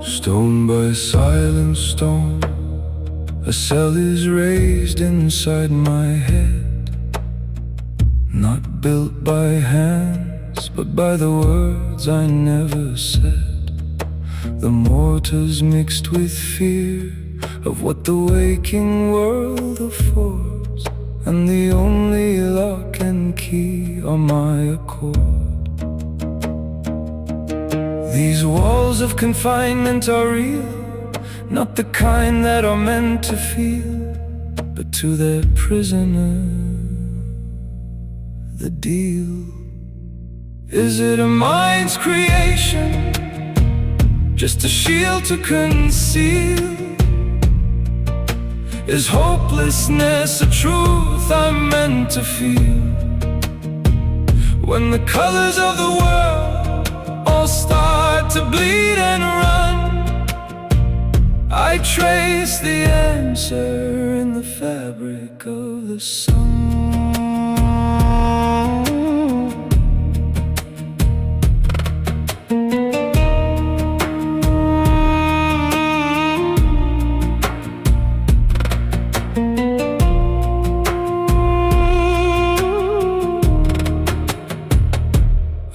Stone by silent stone, a cell is raised inside my head, not built by hands, but by the words I never said. The mortar's mixed with fear of what the waking world affords, and the only lock and key are my accord. These walls of confinement are real, not the kind that are meant to feel, but to their prisoner, the deal. Is it a mind's creation, just a shield to conceal? Is hopelessness a truth I'm meant to feel? When the colors of the world all start to bleed and run, I trace the answer in the fabric of the sun.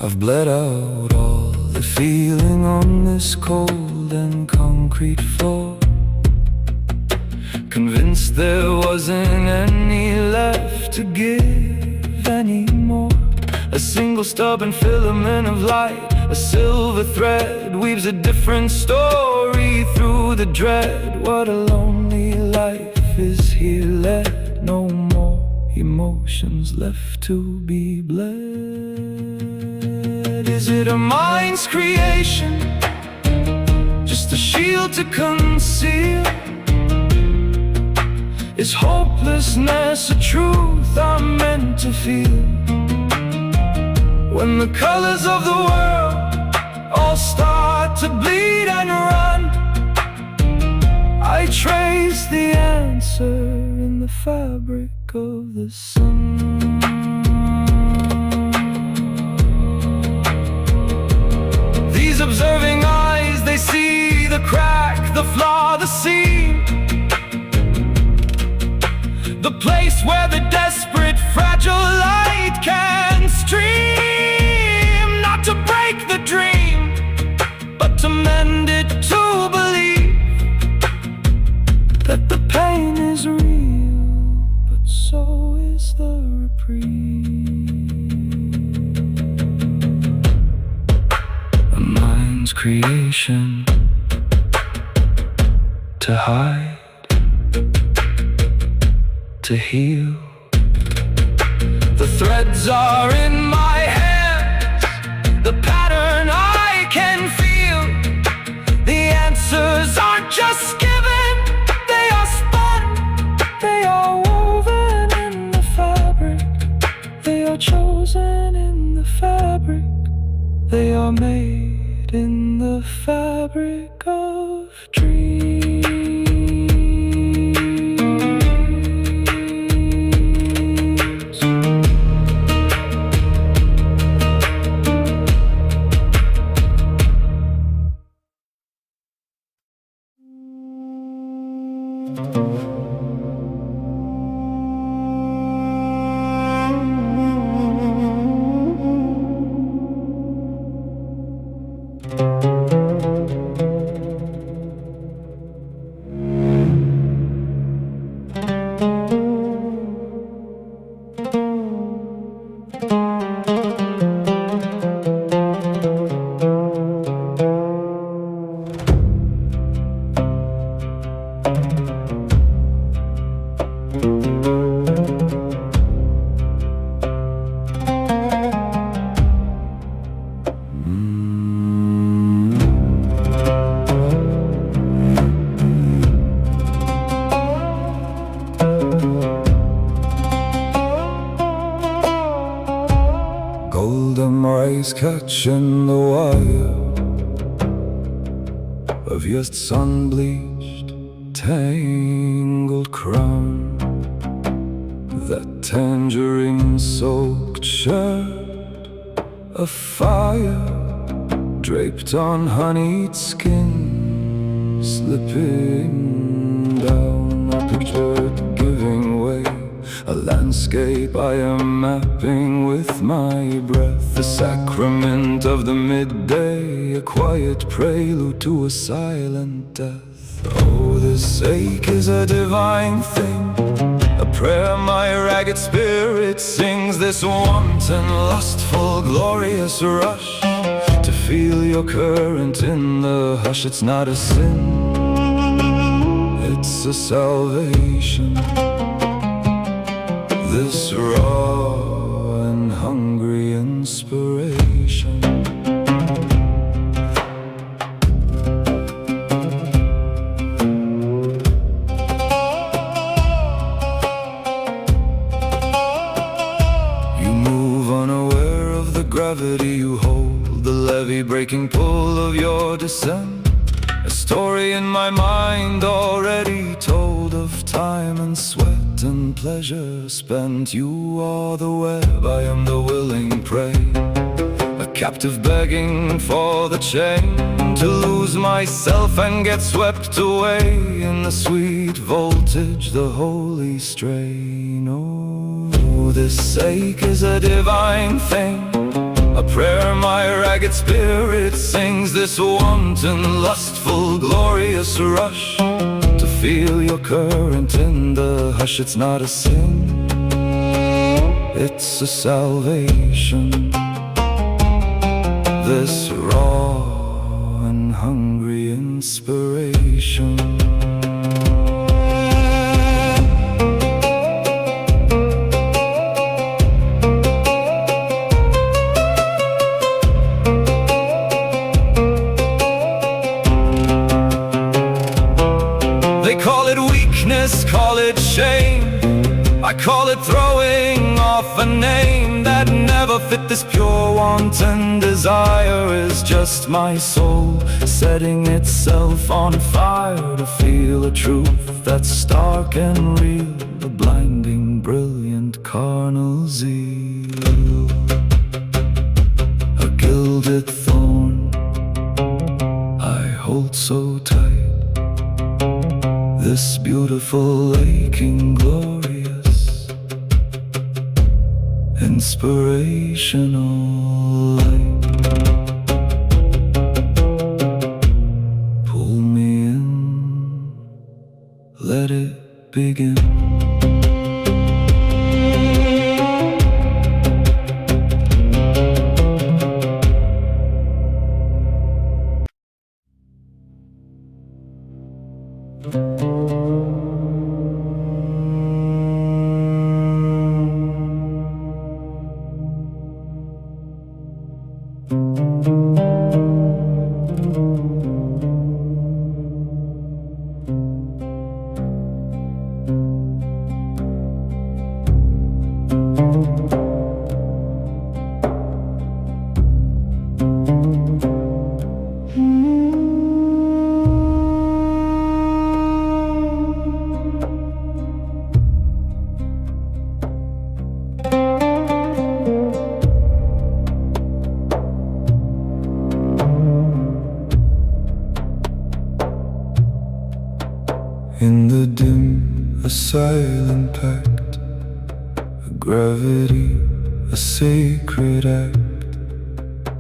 I've bled out all the feeling on this cold and concrete floor, convinced there wasn't any left to give anymore. A single stubborn filament of light, a silver thread, weaves a different story through the dread. What a lonely life is here left, no more emotions left to be bled. Is it a mind's creation, just a shield to conceal? Is hopelessness a truth I'm meant to feel? When the colors of the world all start to bleed and run, I trace the answer in the fabric of the sun. These observing eyes, they see the crack, the flaw, the seam, the place where the desperate, fragile light can stream. Not to break the dream, but to mend it, to believe that the pain is real, but so is the reprieve. A mind's creation to hide, to heal. The threads are in my hands, the pattern I can feel. The answers aren't just given, they are spun, they are woven in the fabric, they are chosen in the fabric, they are made in the fabric of dreams. Golden rays catching the wire of your sun-bleached, tangled crown. That tangerine-soaked shirt, a fire draped on honeyed skin, slipping down. I pictured giving way, a landscape I am mapping with my breath. The sacrament of the midday, a quiet prelude to a silent death. Oh, this ache is a divine thing, a prayer my ragged spirit sings. This wanton, lustful, glorious rush to feel your current in the hush. It's not a sin, it's a salvation. This raw and hungry inspiration. You move unaware of the gravity you hold, the levee-breaking pull of your descent. A story in my mind already told of time and sweat and pleasure spent. You are the web, I am the willing prey, a captive begging for the chain to lose myself and get swept away in the sweet voltage, the holy strain. Oh, this ache is a divine thing, a prayer my ragged spirit sings. This wanton, lustful, glorious rush to feel your current in the hush. It's not a sin, it's a salvation. This raw and hungry inspiration. Call it weakness, call it shame, I call it throwing off a name that never fit. This pure wanton desire is just my soul setting itself on fire to feel a truth that's stark and real, a blinding, brilliant carnal zeal. A gilded thorn I hold so tight, this beautiful, aching, glorious, inspirational light. Pull me in, let it begin. In the dim, a silent pact, a gravity, a sacred act,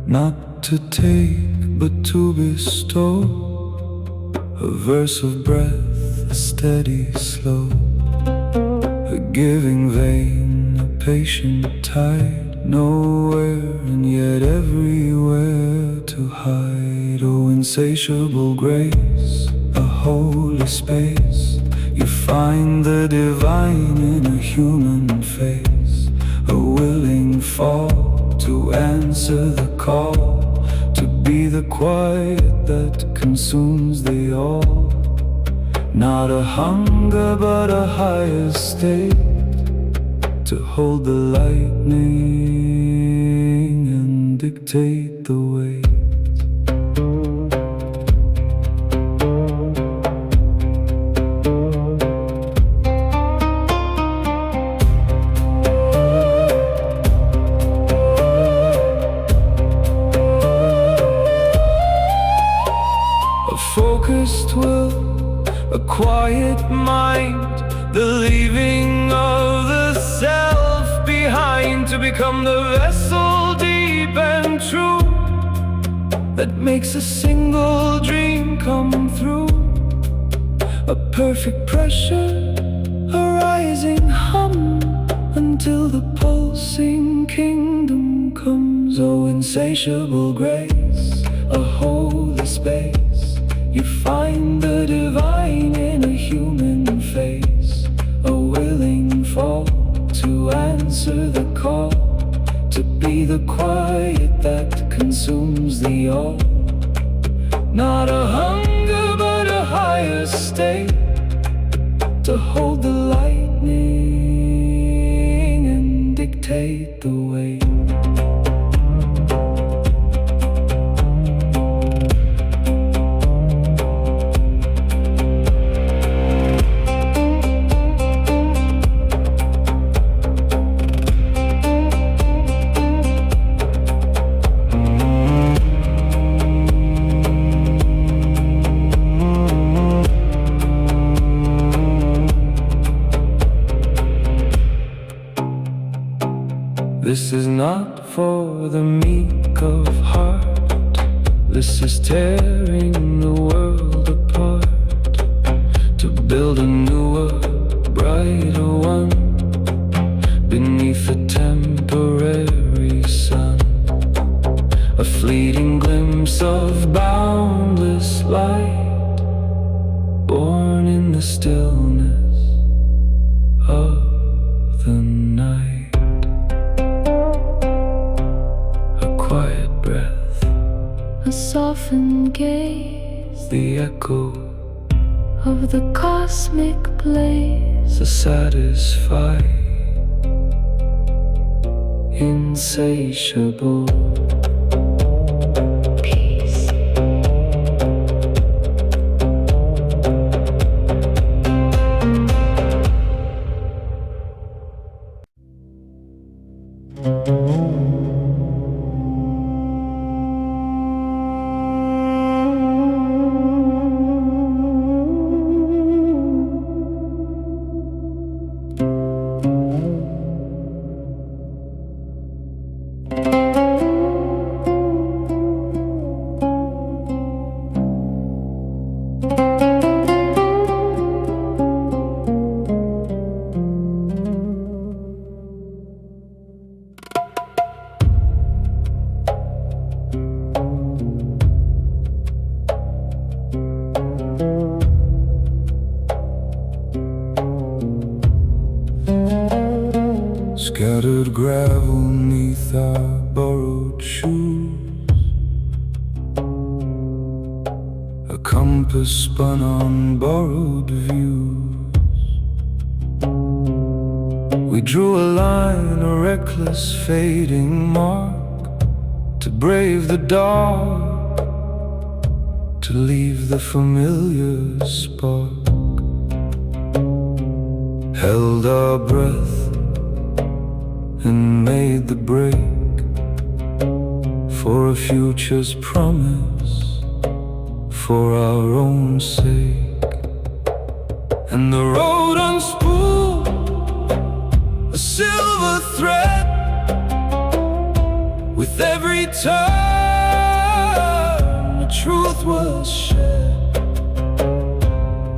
not to take but to bestow, a verse of breath, a steady slow, a giving vein, a patient tide, nowhere and yet everywhere to hide. Oh, insatiable grace, a holy space, you find the divine in a human face, a willing fall to answer the call, to be the quiet that consumes the all. Not a hunger but a higher state, to hold the lightning and dictate the weight. A focused will, a quiet mind, the leaving of the self behind, to become the vessel deep and true that makes a single dream come through. A perfect pressure, a rising hum, until the pulsing kingdom comes. Oh, insatiable grace, a holy space. You find the divine in a human face, a willing fall to answer the call, to be the quiet that consumes the all. Not a hunger but a higher state, to hold the lightning and dictate the way. This is not for the meek of heart. This is tearing the world apart, to build a newer, brighter one beneath a temporary sun. A fleeting glimpse of boundless light, born in the stillness of the night. A softened gaze, the echo of the cosmic blaze, a satisfied, insatiable peace. Scattered gravel neath our borrowed shoes, a compass spun on borrowed views. We drew a line, a reckless fading mark, to brave the dark, to leave the familiar spark. Held our breath and made the break for a future's promise, for our own sake. And the road unspooled, a silver thread, with every turn the truth was shed.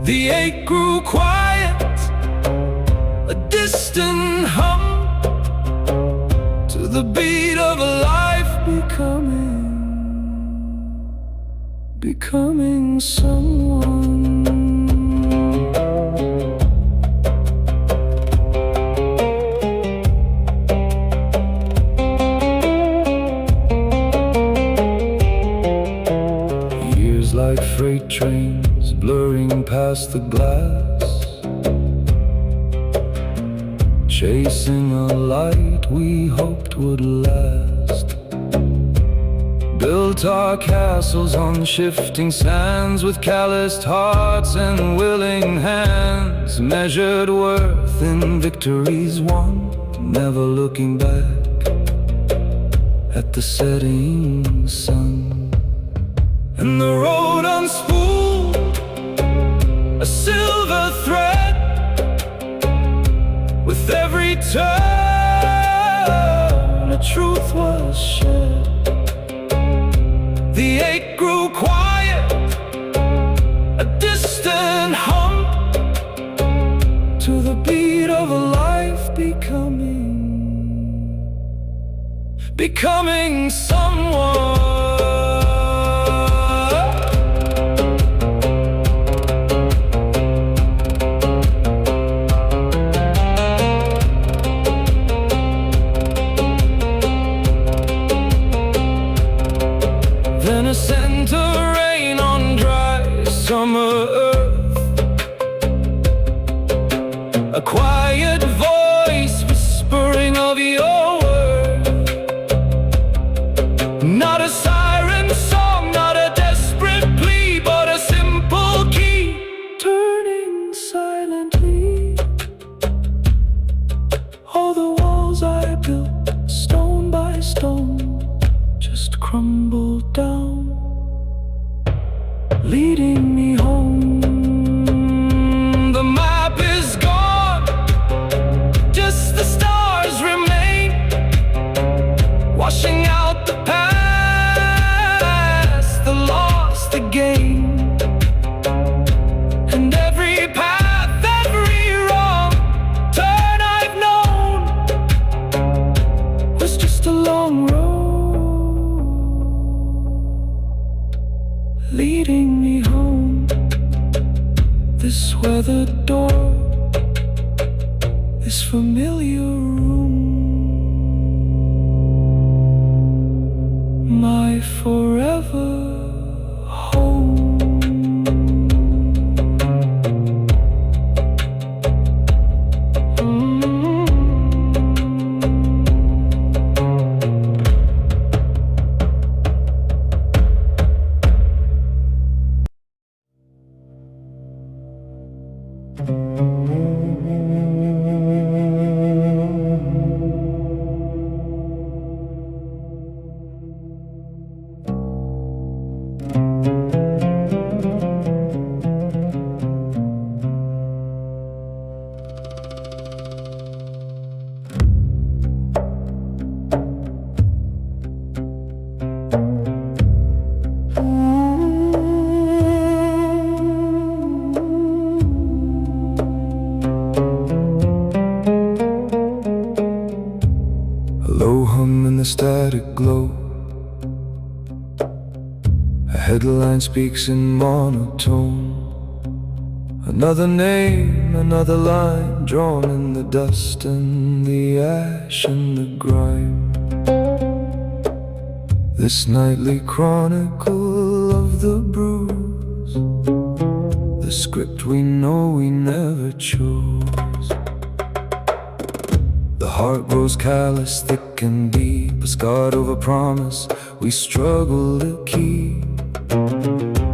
The ache grew quiet, a distant hum, to the beat of a life becoming someone. Years like freight trains blurring past past the glass, chasing a light we hoped would last. Built our castles on shifting sands, with calloused hearts and willing hands. Measured worth in victories won, never looking back at the setting sun. And the road unspooled, a silver thread, with every turn a truth was shed. The ache grew quiet, a distant hum, to the beat of a life becoming someone. Then a center rain on dry summer earth, a quiet voice whispering of your worth. Not a siren song, not a desperate plea, but a simple key turning silently. All the walls I built, stone by stone, just crumbled down, leading me home. The map is gone, just the stars remain, washing out the past, the lost, the gain. And every path, every wrong turn I've known was just a long road leading me home. This weathered door, this familiar room, my forever home. Low hum in the static glow, a headline speaks in monotone. Another name, another line, drawn in the dust and the ash and the grime. This nightly chronicle of the bruise, the script we know we never chose. The heart grows callous, thick and deep, a scarred over promise we struggle to keep.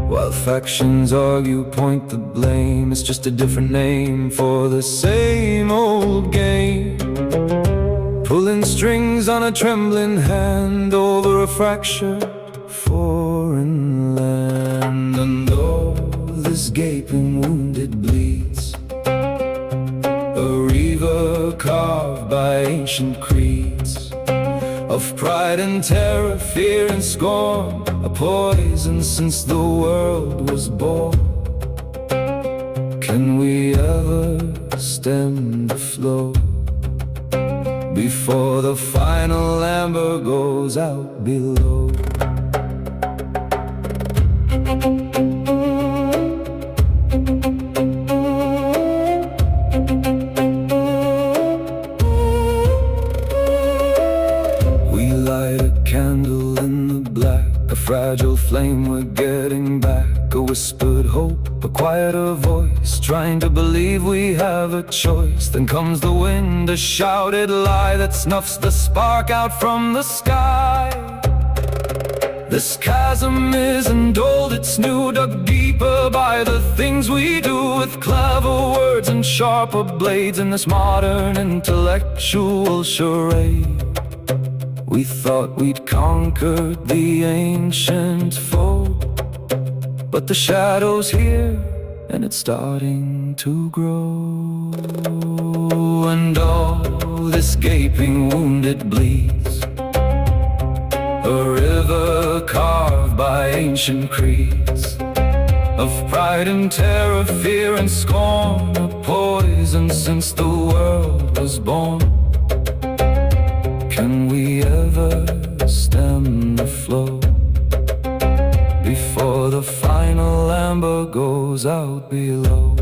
While factions argue, point the blame, it's just a different name for the same old game. Pulling strings on a trembling hand over a fractured foreign land. And though this gaping wound it bleeds, a river carved by ancient creeds of pride and terror, fear and scorn, a poison since the world was born. Can we ever stem the flow before the final amber goes out below? Candle in the black, a fragile flame we're getting back, a whispered hope a quieter voice, trying to believe we have a choice. Then comes the wind, a shouted lie that snuffs the spark out from the sky. This chasm isn't old, it's new, dug deeper by the things we do, with clever words and sharper blades in this modern intellectual charade. We thought we'd conquered the ancient foe, but the shadow's here, and it's starting to grow. And all this gaping wound, it bleeds, a river carved by ancient creeds of pride and terror, fear and scorn, a poison since the world was born. Can we ever stem the flow before the final amber goes out below?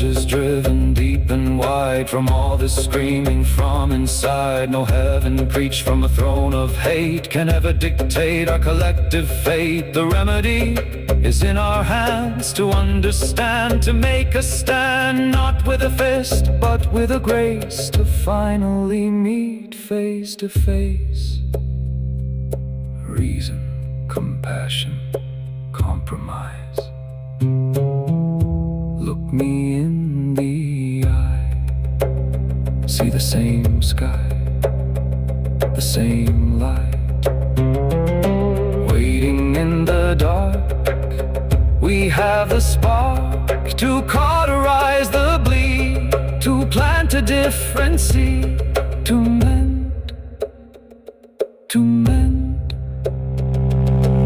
Is driven deep and wide from all this screaming from inside. No heaven preached from a throne of hate can ever dictate our collective fate. The remedy is in our hands, to understand, to make a stand, not with a fist but with a grace, to finally meet face to face. Reason, compassion, compromise. Look me in the eye, see the same sky, the same light, waiting in the dark. We have the spark to cauterize the bleed, to plant a different seed, to mend, to mend,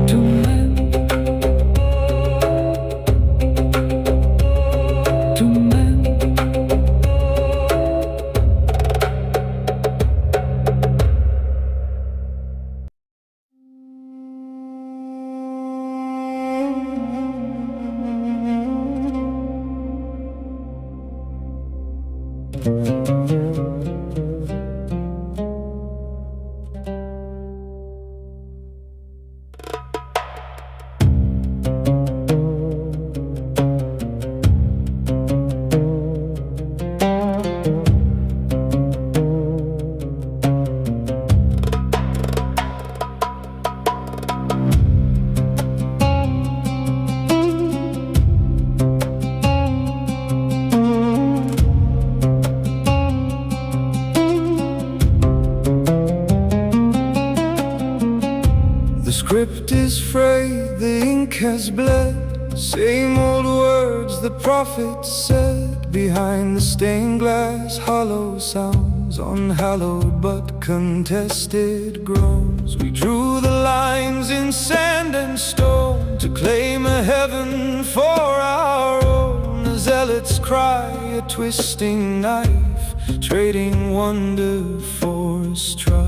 to mend. The script is frayed, the ink has bled, same old words the prophet said. Behind the stained glass, hollow sounds, unhallowed but contested groans. We drew the lines in sand and stone to claim a heaven for our own. The zealots cry, a twisting knife, trading wonder for strife.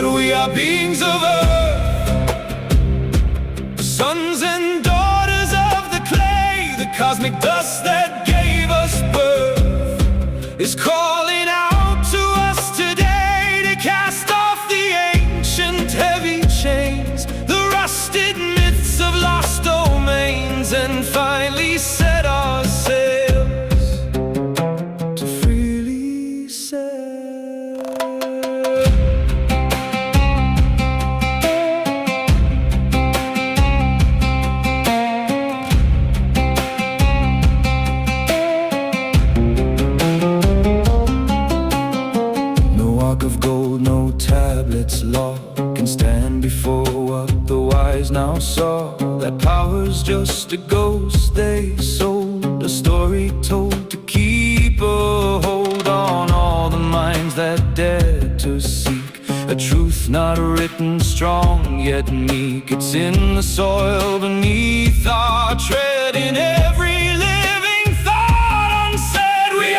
We are beings of earth, sons and daughters of the clay. The cosmic dust that gave us birth is calling out to us today, to cast off the ancient heavy chains, the rusted myths of lost domains, and finally set our sails to freely sail. Of gold, no tablets locked can stand before what the wise now saw. That power's just a ghost they sold, a story told to keep a hold on all the minds that dared to seek a truth not written, strong yet meek. It's in the soil beneath our tread, in every living thought unsaid. We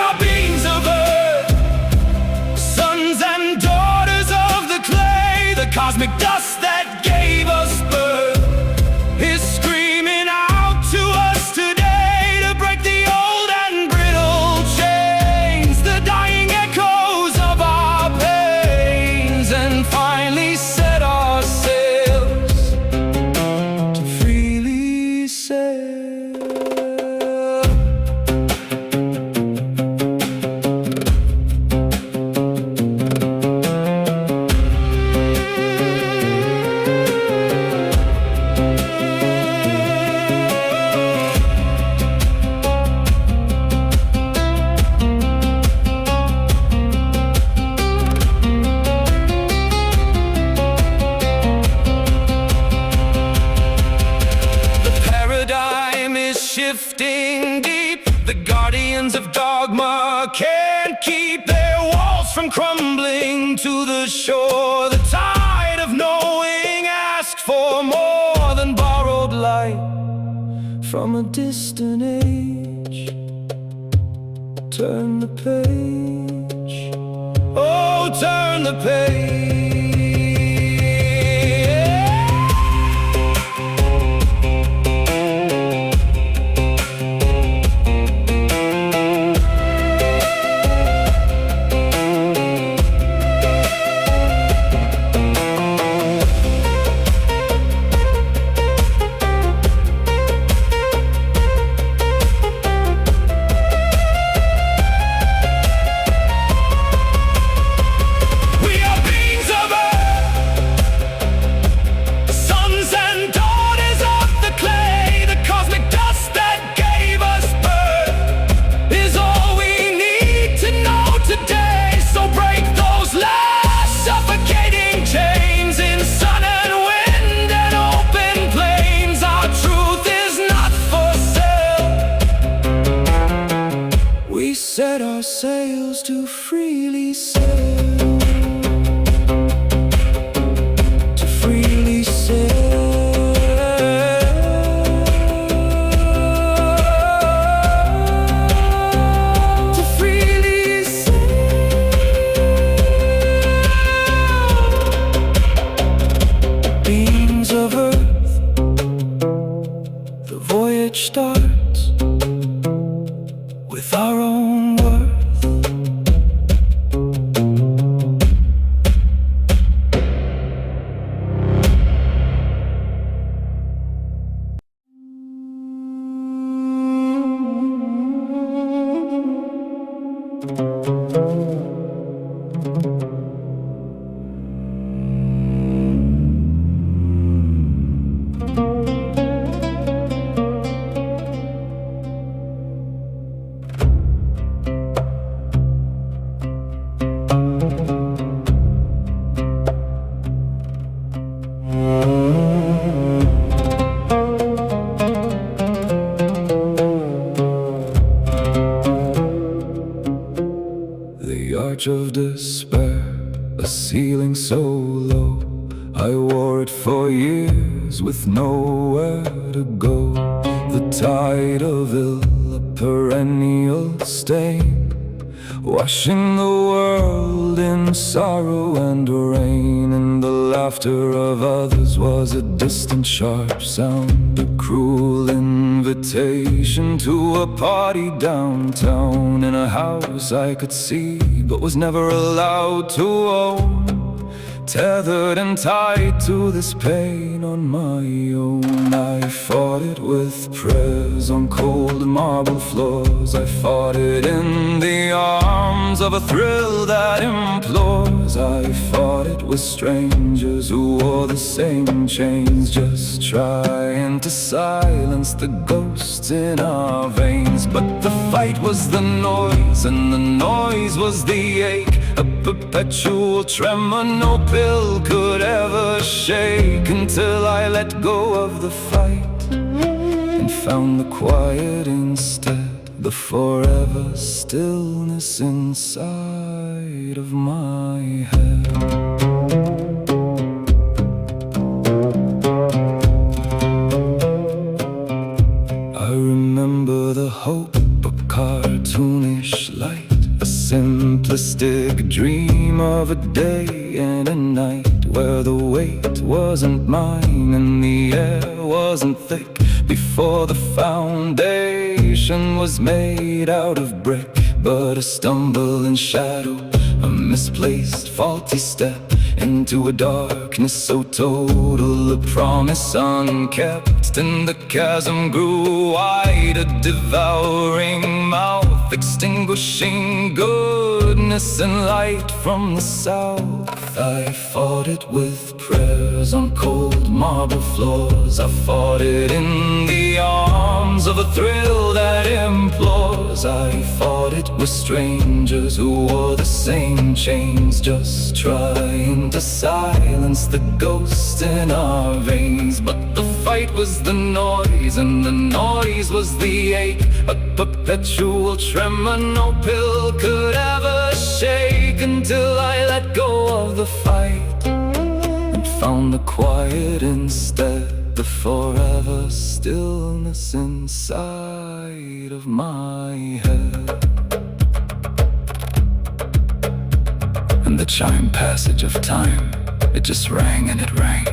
cosmic dust that gave us birth is screaming out to us today to break the old and brittle chains, the dying echoes of our pains, and finally set our sails to freely sail. Shifting deep, the guardians of dogma can't keep their walls from crumbling to the shore. The tide of knowing asked for more than borrowed light from a distant age. Turn the page, oh, turn the page. Set our sails to freely sail, to freely sail, to freely sail. Beings of earth, the voyage starts with our own worth. The arch of despair, a ceiling so low, I wore it for years with nowhere to go. The tide of ill, a perennial stain, washing the world in sorrow and rain. And the laughter of others was a distant sharp sound, a cruel invitation to a party downtown, in a house I could see but was never allowed to own. Tethered and tied to this pain on my own, I fought it with prayers on cold marble floors. I fought it in the arms of a thrill that implores. I fought it with strangers who wore the same chains, just trying to silence the ghosts in our veins. But the fight was the noise, and the noise was the ache, a perpetual tremor no pill could ever shake, until I let go of the fight and found the quiet instead, the forever stillness inside of my head. I remember the hope, a cartoonish light, a simplistic dream of a day and a night where where the weight wasn't mine and the air wasn't thick. Before the foundation was made out of brick, but a stumbling shadow, a misplaced faulty step into a darkness so total, a promise unkept. And the chasm grew wide, a devouring mouth, extinguishing goodness and light from the south. I fought it with prayers on cold marble floors. I fought it in the arms of a thrill that implores. I fought it with strangers who wore the same chains, just trying to silence the ghost in our veins. But the fight was the noise, and the noise was the ache, a perpetual tremor no pill could ever shake, until I let go of the fight and found the quiet instead, the forever stillness inside of my head. And the chime passage of time, it just rang and it rang,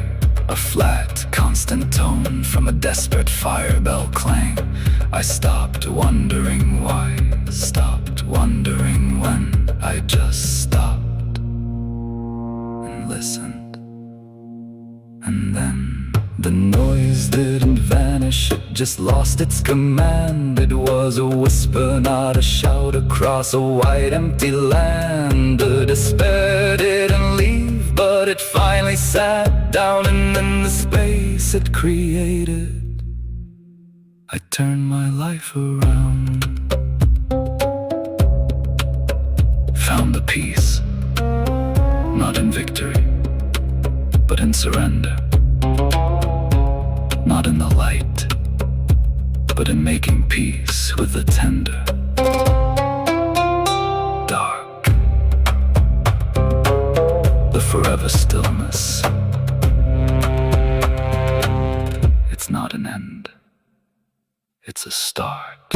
a flat, constant tone from a desperate fire bell clang. I stopped wondering why, stopped wondering when. I just stopped and listened. And then the noise didn't vanish, it just lost its command. It was a whisper, not a shout, across a wide empty land. The despair didn't leave, but it finally sat down, and in the space it created, I turned my life around. Found the peace, not in victory, but in surrender. Not in the light, but in making peace with the tender. Dark, the forever stillness. It's not an end, it's a start.